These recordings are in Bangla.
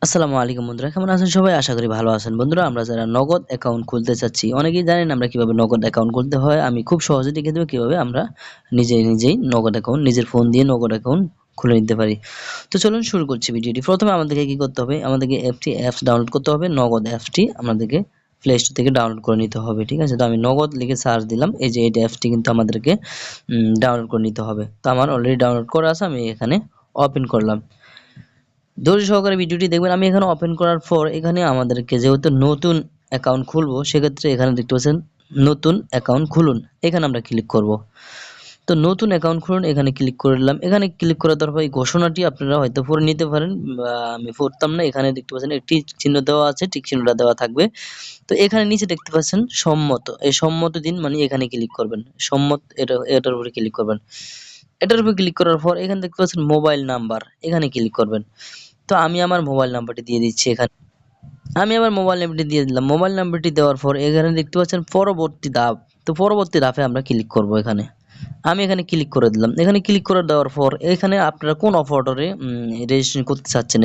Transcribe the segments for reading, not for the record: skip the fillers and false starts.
আসসালামু আলাইকুম বন্ধুরা, কেমন আছেন সবাই? আশা করি ভালো আছেন। বন্ধুরা, আমরা যারা নগদ অ্যাকাউন্ট খুলতে চাচ্ছি, অনেকেই জানেন আমরা কিভাবে নগদ অ্যাকাউন্ট খুলতে হয়। আমি খুব সহজে দেখিয়ে দেব কিভাবে আমরা নিজেই নগদ অ্যাকাউন্ট, নিজের ফোন দিয়ে নগদ অ্যাকাউন্ট খুলে নিতে পারি। তো চলুন শুরু করছি ভিডিওটি। প্রথমে আমাদেরকে কি করতে হবে? আমাদেরকে অ্যাপস ডাউনলোড করতে হবে। নগদ অ্যাপসটি আমাদেরকে প্লে স্টোর থেকে ডাউনলোড করে নিতে হবে। ঠিক আছে? তো আমি নগদ লিখে সার্চ দিলাম। এই যে এই অ্যাপসটি কিন্তু আমাদেরকে ডাউনলোড করে নিতে হবে। তো আমার অলরেডি ডাউনলোড করা আছে। আমি এখানে ওপেন করলাম। ধৈর্য সহকারে ভিডিওটি দেখবেন। আমি এখানে ওপেন করার পর এখানে আমাদেরকে যেহেতু নতুন অ্যাকাউন্ট খুলবো, সেক্ষেত্রে এখানে দেখতে পাচ্ছেন নতুন অ্যাকাউন্ট খুলুন, এখানে আমরা ক্লিক করব। তো নতুন অ্যাকাউন্ট খুলুন, এখানে ক্লিক করে দিলাম। এখানে ক্লিক করার পর এই ঘোষণাটি আপনারা হয়তো পড়ে নিতে পারেন, বা আমি পড়তাম না। এখানে দেখতে পাচ্ছেন একটি চিহ্ন দেওয়া আছে, টিক চিহ্নটা দেওয়া থাকবে। তো এখানে নিচে দেখতে পাচ্ছেন সম্মত, এই সম্মত দিন মানে এখানে ক্লিক করবেন। সম্মত, এটার উপরে ক্লিক করবেন। এটার উপরে ক্লিক করার পর এখানে দেখতে পাচ্ছেন মোবাইল নাম্বার, এখানে ক্লিক করবেন। তো আমি আমার মোবাইল নাম্বারটি দিয়ে দিচ্ছি এখানে। আমি আমার মোবাইল নাম্বারটি দিয়ে দিলাম। মোবাইল নাম্বারটি দেওয়ার পর এখানে দেখতে পাচ্ছেন পরবর্তী ধাপ। তো পরবর্তী ধাপে আমরা ক্লিক করব এখানে। আমি এখানে ক্লিক করে দিলাম। এখানে ক্লিক করে দেওয়ার পর এখানে আপনারা কোন অপারেটরে রেজিস্ট্রেশন করতে চাচ্ছেন,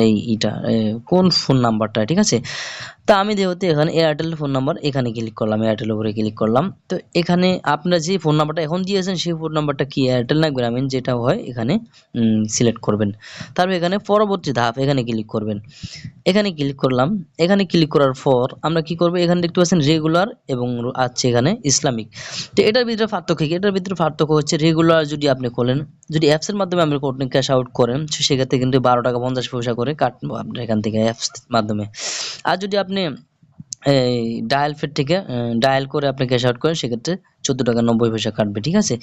কোন ফোন নাম্বারটা, ঠিক আছে? তা আমি যেহেতু এখানে এয়ারটেল ফোন নাম্বার, এখানে ক্লিক করলাম, এয়ারটেল উপরে ক্লিক করলাম। তো এখানে আপনার যে ফোন নাম্বারটা এখন দিয়েছেন সেই ফোন নাম্বারটা কি এয়ারটেল না গ্রামীণ, যেটা হয় এখানে সিলেক্ট করবেন। তারপর এখানে পরবর্তী ধাপ, এখানে ক্লিক করবেন। এখানে ক্লিক করলাম। এখানে ক্লিক করার পর আমরা কি করব? এখানে দেখতে পাচ্ছেন রেগুলার এবং আছে এখানে ইসলামিক। তো এটার ভিতরে পার্থক্য কি? এটার ভিতরে পার্থক্য হচ্ছে রেগুলার যদি আপনি খোলেন, যদি অ্যাপসের মাধ্যমে আপনি ক্যাশ আউট করেন, সেক্ষেত্রে কিন্তু 12 টাকা 50 পয়সা করে কাটবো আপনার এখান থেকে অ্যাপস মাধ্যমে। আর যদি আপনি এই ডায়াল ফেড থেকে ডায়াল করে আপনি ক্যাশ আউট করেন, সেক্ষেত্রে 14 টাকা 90 পয়সা কাটবে, ঠিক আছে?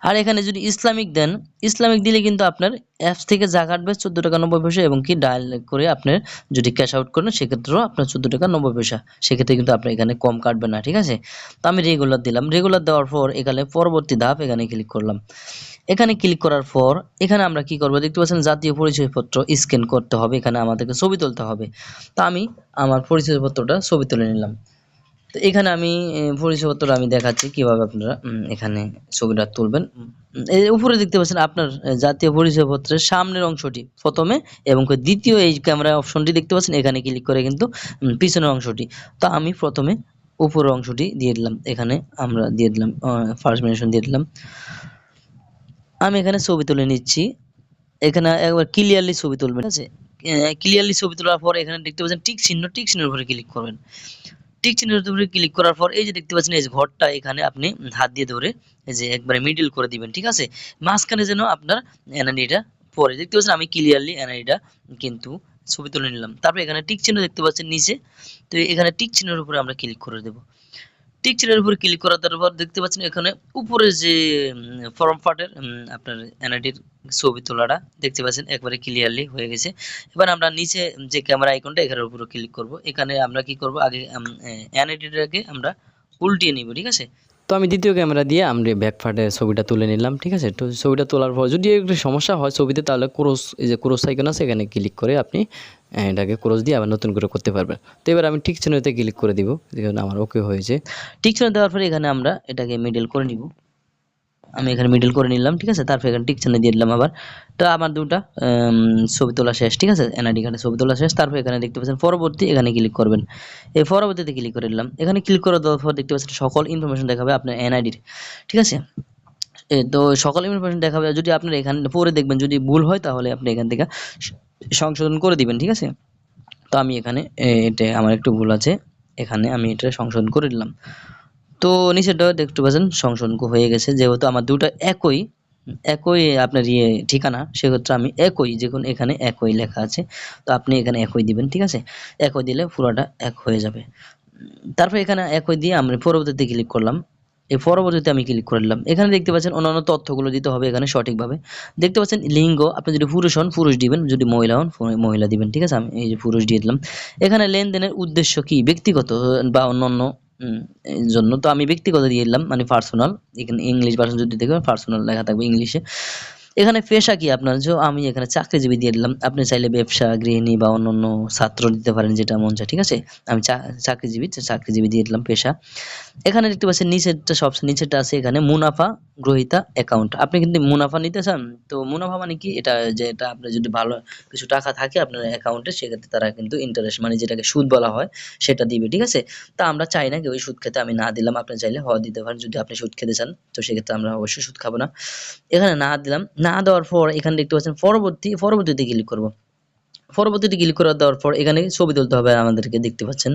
আর এখানে যদি ইসলামিক দেন, ইসলামিক দিলে কিন্তু আপনার অ্যাপস থেকে যা কাটবে 14 টাকা 90 পয়সা, এবং কি ডায়াল করে আপনার যদি ক্যাশ আউট করেন সেক্ষেত্রেও আপনার 14 টাকা 90 পয়সা। সেক্ষেত্রে কিন্তু আপনার এখানে কম কাটবে না, ঠিক আছে? তো আমি রেগুলার দিলাম। রেগুলার দেওয়ার পর এখানে পরবর্তী ধাপ, এখানে ক্লিক করলাম। এখানে ক্লিক করার পর এখানে আমরা কি করব? দেখতে পাচ্ছেন জাতীয় পরিচয়পত্র স্ক্যান করতে হবে, এখানে আমাদেরকে ছবি তুলতে হবে। তো আমি আমার পরিচয়পত্রটা ছবি তুলে নিলাম। তো এখানে আমি পরিচয়পত্রটা আমি দেখাচ্ছি কিভাবে আপনারা এখানে ছবিটা তুলবেন। এই উপরে দেখতে পাচ্ছেন আপনার জাতীয় পরিচয়পত্রের সামনের অংশটি প্রথমে, এবং দ্বিতীয় এই ক্যামেরা অপশনটি দেখতে পাচ্ছেন, এখানে ক্লিক করে কিন্তু পিছনের অংশটি। তো আমি প্রথমে উপরের অংশটি দিয়ে দিলাম। এখানে আমরা দিয়ে দিলাম ফার্স্ট মেনশন দিয়ে দিলাম। আমি এখানে ছবি তুলে নিচ্ছি। এখানে একবার ক্লিয়ারলি ছবি তুলবেন, ঠিক আছে? ক্লিয়ারলি ছবি তোলার পর এখানে দেখতে পাচ্ছেন টিক চিহ্ন, টিক চিহ্নের উপরে ক্লিক করবেন। টিক চিহ্নের উপরে ক্লিক করার পর এই যে দেখতে পাচ্ছেন এই যে ঘরটা, এখানে আপনি হাত দিয়ে ধরে এই যে একবারে মিডল করে দিবেন, ঠিক আছে? মাঝখানে যেন আপনার এনআইডিটা পড়ে। দেখতে পাচ্ছেন আমি ক্লিয়ারলি এনআইডিটা কিন্তু ছবি তুলে নিলাম। তারপর এখানে টিক চিহ্ন দেখতে পাচ্ছেন নিচে। তো এখানে টিক চিহ্নের উপরে আমরা ক্লিক করে দেব। টিক চিহ্নের উপরে ক্লিক করার পর দেখতে পাচ্ছেন এখানে উপরে যে ফর্ম পার্টের আপনার এনআইডির ছবি তোলাটা দেখতে পাচ্ছেন একবারে ক্লিয়ারলি হয়ে গেছে। এবার আমরা নিচে যে ক্যামেরা আইকনটা, এখানের উপরে ক্লিক করব। এখানে আমরা কি করব? আগে এনআইডিটাকে আমরা উল্টিয়ে নিব, ঠিক আছে? তো আমি দ্বিতীয় ক্যামেরা দিয়ে আমরা ব্যাক পার্টের ছবিটা তুলে নিলাম, ঠিক আছে? তো ছবিটা তোলার পর যদি একটু সমস্যা হয় ছবিতে, তাহলে ক্রস, এই যে ক্রস আইকন আছে, এখানে ক্লিক করে আপনি এটাকে ক্রস দিয়ে আবার নতুন করে করতে পারবেন। তো এবার আমি টিক চিহ্নতে ক্লিক করে দিব, দেখুন আমার ওকে হয়েছে। টিক চিহ্ন দেওয়ার পরে এখানে আমরা এটাকে মিডল করে নিব। আমি এখানে মিডল করে নিলাম, ঠিক আছে? তারপর এখানে টিক চিহ্ন দিয়ে দিলাম আবার। তো আমার দুটা ছবি তোলা শেষ, ঠিক আছে? এনআইডি কার্ডে ছবি তোলা শেষ। তারপর এখানে দেখতে পাচ্ছেন পরবর্তী, এখানে ক্লিক করবেন। এই পরবর্তীতে ক্লিক করে দিলাম। এখানে ক্লিক করে দেওয়ার পর দেখতে পাচ্ছেন সকল ইনফরমেশন দেখাবে আপনার এনআইডির, ঠিক আছে? তো সকল ইনফরমেশন দেখাবে। যদি আপনার এখানে পরে দেখবেন যদি ভুল হয়, তাহলে আপনি এখান থেকে সংশোধন করে দিবেন, ঠিক আছে? তো আমি এখানে এটা আমার একটু ভুল আছে, এখানে আমি এটা সংশোধন করে দিলাম। তো নিচেরটা দেখতে পাচ্ছেন সংশোধন হয়ে গেছে। যেহেতু আমার দুটো একই একই আপনার ঠিকানা, সেক্ষেত্রে আমি একই, দেখুন এখানে একই লেখা আছে। তো আপনি এখানে একই দিবেন, ঠিক আছে? একই দিলে পুরোটা এক হয়ে যাবে। তারপর এখানে একই দিয়ে আমরা পরবর্তীতে ক্লিক করলাম। এই পরবর্তীতে আমি ক্লিক করে দিলাম। এখানে দেখতে পাচ্ছেন অন্যান্য তথ্যগুলো দিতে হবে এখানে সঠিকভাবে। দেখতে পাচ্ছেন লিঙ্গ, আপনি যদি পুরুষ হন পুরুষ দিবেন, যদি মহিলা হন মহিলা দিবেন, ঠিক আছে? আমি এই যে পুরুষ দিয়ে দিলাম। এখানে লেনদেনের উদ্দেশ্য কি, ব্যক্তিগত বা অন্যান্য এর জন্য। তো আমি ব্যক্তিগত দিয়ে দিলাম, মানে পার্সোনাল। এখানে ইংলিশ ভার্সন যদি দেখবেন পার্সোনাল লেখা থাকবে ইংলিশে। এখানে পেশা কি আপনার, যে আমি এখানে চাকরিজীবী দিয়ে দিলাম। আপনি চাইলে ব্যবসা, গৃহিণী বা অন্যান্য ছাত্র দিতে পারেন, যেটা মন চায়, ঠিক আছে? আমি চাকরিজীবী দিয়ে দিলাম পেশা। এখানে দেখতে পাচ্ছেন নিচেরটা, সবচেয়ে নিচেরটা আছে এখানে মুনাফা গ্রহীতা অ্যাকাউন্ট। আপনি কিন্তু মুনাফা নিতে চান, তো মুনাফা মানে কি, এটা যে এটা আপনার যদি ভালো কিছু টাকা থাকে আপনার অ্যাকাউন্টে, সেক্ষেত্রে তারা কিন্তু ইন্টারেস্ট মানে যেটাকে সুদ বলা হয় সেটা দিবে, ঠিক আছে? তা আমরা চাই না কেউ সুদ খেতে, আমি না দিলাম। আপনি চাইলে দিতে পারেন যদি আপনি সুদ খেতে চান, তো সেক্ষেত্রে আমরা অবশ্যই সুদ খাবো না। এখানে না দিলাম। না দেওয়ার পর এখানে দেখতে পাচ্ছেন পরবর্তীতে ক্লিক করব। পরবর্তীতে ক্লিক করে দেওয়ার পর এখানে ছবি তুলতে হবে আমাদেরকে, দেখতে পাচ্ছেন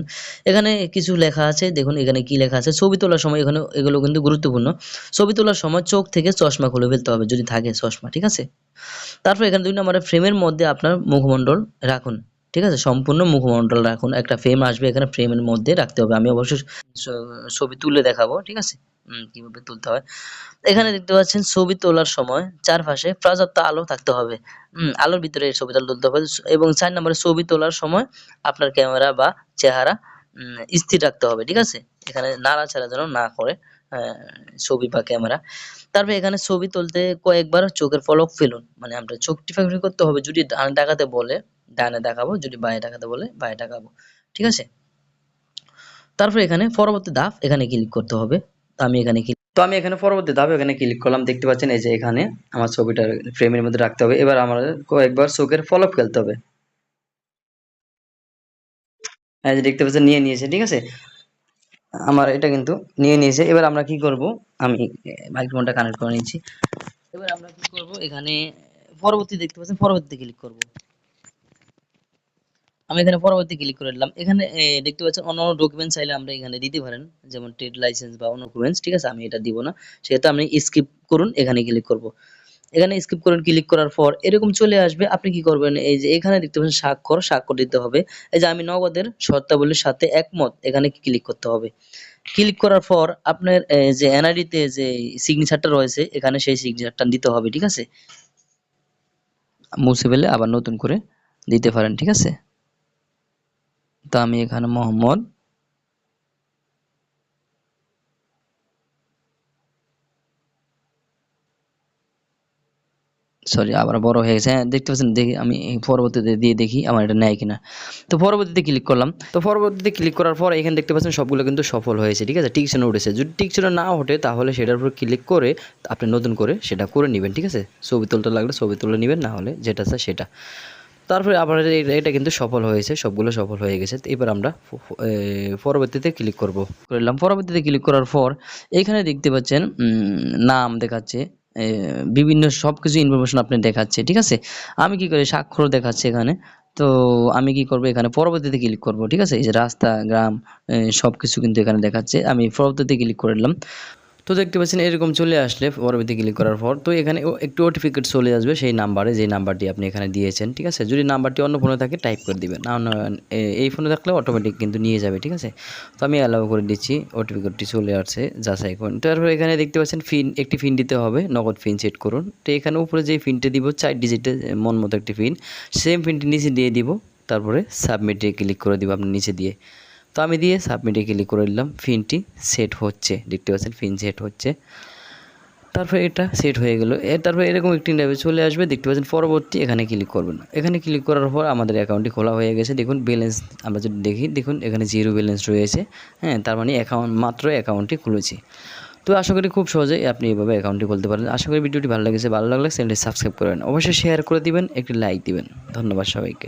এখানে কিছু লেখা আছে। দেখুন এখানে কি লেখা আছে, ছবি তোলার সময় এখানে এগুলো কিন্তু গুরুত্বপূর্ণ। ছবি তোলার সময় চোখ থেকে চশমা খুলে ফেলতে হবে যদি থাকে চশমা, ঠিক আছে? তারপর এখানে 2 নম্বরে ফ্রেমের মধ্যে আপনার মুখমণ্ডল রাখুন, ঠিক আছে? সম্পূর্ণ মুখমণ্ডল রাখুন। একটা ফ্রেম আসবে, এখানে ফ্রেমের মধ্যে রাখতে হবে। আমি অবশ্যই ছবি তুলে দেখাবো, ঠিক আছে? কিভাবে তুলতে হয়। এখানে দেখতে পাচ্ছেন ছবি তোলার সময় চারপাশে পর্যাপ্ত আলো থাকতে হবে। আলোর ভিতরে এই ছবিটা তুলতে হবে। এবং 4 নম্বরে ছবি তোলার সময় আপনার ক্যামেরা বা চেহারা স্থির রাখতে হবে, ঠিক আছে? এখানে নাড়াচাড়া যেন না করে ছবি বা ক্যামেরা। তারপরে এখানে ছবি তুলতে কয়েকবার চোখের পলক ফেলুন। মানে আমরা চোখ টিপাটিপি করতে হবে। যদি ডানে তাকাতে বলে ডানে তাকাবো, যদি বাঁয়ে তাকাতে বলে বাঁয়ে তাকাবো, ঠিক আছে? তারপরে এখানে পরবর্তী ধাপ, এখানে ক্লিক করতে হবে। তো আমি এখানে পরবর্তী ধাপ এখানে ক্লিক করলাম। দেখতে পাচ্ছেন এই যে এখানে আমার ছবিটা ফ্রেমের মধ্যে রাখতে হবে। এবার আমাদের কয়েকবার চোখের পলক ফেলতে হবে। এই যে দেখতে পাচ্ছেন নিয়ে নিয়েছে, ঠিক আছে? আমার এটা কিন্তু নিয়ে নিয়েছে। এবার আমরা কি করব, আমি মাইক্রোফোনটা কানেক্ট করে নিচ্ছি। এবার আমরা কি করব, এখানে পরবর্তী দেখতে পাচ্ছেন, পরবর্তীতে ক্লিক করব। আমি এখানে পরবর্তী ক্লিক করে দিলাম। এখানে দেখতে পাচ্ছেন অন্যান্য ডকুমেন্টস চাইলে আমরা এখানে দিতে পারেন, যেমন ট্রেড লাইসেন্স বা অন্য ডকুমেন্টস, ঠিক আছে? আমি এটা দিব না, সেহেতু আপনি স্কিপ করুন, এখানে ক্লিক করব। এখানে স্কিপ করুন, ক্লিক করার পর এরকম চলে আসবে। আপনি কি করবেন, এই যে এখানে দেখতে পাচ্ছেন স্বাক্ষর দিতে হবে। এই যে আমি নগদের শর্তাবলীর সাথে একমত, এখানে ক্লিক করতে হবে। ক্লিক করার পর আপনার যে এনআইডি তে যে সিগনেচারটা রয়েছে এখানে সেই সিগনেচারটা দিতে হবে, ঠিক আছে? মুছে ফেলে আবার নতুন করে দিতে পারেন, ঠিক আছে? তো আমি এখানে মোহাম্মদ, সরি আবার বড় হয়ে গেছে। হ্যাঁ, দেখতে পাচ্ছেন, দেখি আমি পরবর্তীতে দিয়ে দেখি আমার এটা নেয় কিনা। তো পরবর্তীতে ক্লিক করলাম। তো পরবর্তীতে ক্লিক করার পর এখানে দেখতে পাচ্ছেন সবগুলো কিন্তু সফল হয়েছে, ঠিক আছে? টিক চিহ্ন উঠেছে। যদি টিক চিহ্ন না ওঠে তাহলে সেটার উপর ক্লিক করে আপনি নতুন করে সেটা করে নেবেন, ঠিক আছে? ছবি তুলতে লাগলে ছবি তুলে নেবেন, না হলে যেটা আছে সেটা। তারপরে আবার এটা কিন্তু সফল হয়েছে, সবগুলো সফল হয়ে গেছে। তো এবার আমরা পরবর্তীতে ক্লিক করলাম। পরবর্তীতে ক্লিক করার পর এখানে দেখতে পাচ্ছেন নাম দেখাচ্ছে, বিভিন্ন সবকিছু ইনফরমেশন আপনি দেখাচ্ছে, ঠিক আছে? আমি কি করি, স্বাক্ষর দেখাচ্ছে এখানে। তো আমি কি করব, এখানে পরবর্তীতে ক্লিক করব, ঠিক আছে? এই যে রাস্তা, গ্রাম, সবকিছু কিন্তু এখানে দেখাচ্ছে। আমি পরবর্তীতে ক্লিক করে দিলাম। তো দেখতে পাচ্ছেন এরকম চলে আসলে পরবর্তী ক্লিক করার পর তো এখানে একটু ওটিফিকেট চলে আসবে সেই নাম্বারে, যে নাম্বারটি আপনি এখানে দিয়েছেন, ঠিক আছে? যদি নাম্বারটি অন্য ফোনে থাকে টাইপ করে দিবেন, না এই ফোনে থাকলে অটোমেটিক কিন্তু নিয়ে যাবে, ঠিক আছে? তো আমি অ্যালাউ করে দিচ্ছি, ওটিফিকেটটি চলে আসছে, যাচাই করুন। তারপর এখানে দেখতে পাচ্ছেন একটি পিন দিতে হবে, নগদ পিন সেট করুন। তো এখানে উপরে যে পিনটা দিব 4 ডিজিটের মন মতো একটি পিন, সেম পিনটি নিচে দিয়ে দিব। তারপরে সাবমিটে ক্লিক করে দিব আপনি নিচে দিয়ে। তো আমি দিয়ে সাবমিটে ক্লিক করে দিলাম। পিনটি সেট হচ্ছে, দেখতে পাচ্ছেন পিন সেট হচ্ছে। তারপরে এটা সেট হয়ে গেল। তারপরে এরকম একটি ট্যাবে চলে আসবে, দেখতে পাচ্ছেন পরবর্তী, এখানে ক্লিক করবেন। এখানে ক্লিক করার পর আমাদের অ্যাকাউন্টটি খোলা হয়ে গেছে। দেখুন ব্যালেন্স আমরা যদি দেখি, দেখুন এখানে 0 ব্যালেন্স রয়েছে। হ্যাঁ, তার মানে অ্যাকাউন্টটি খুলেছি। তো আশা করি খুব সহজেই আপনি এভাবে অ্যাকাউন্টটি খুলতে পারেন। আশা করি ভিডিওটি ভালো লেগেছে, ভালো লাগলে চ্যানেলটি সাবস্ক্রাইব করবেন, অবশ্যই শেয়ার করে দিবেন, একটি লাইক দিবেন। ধন্যবাদ সবাইকে।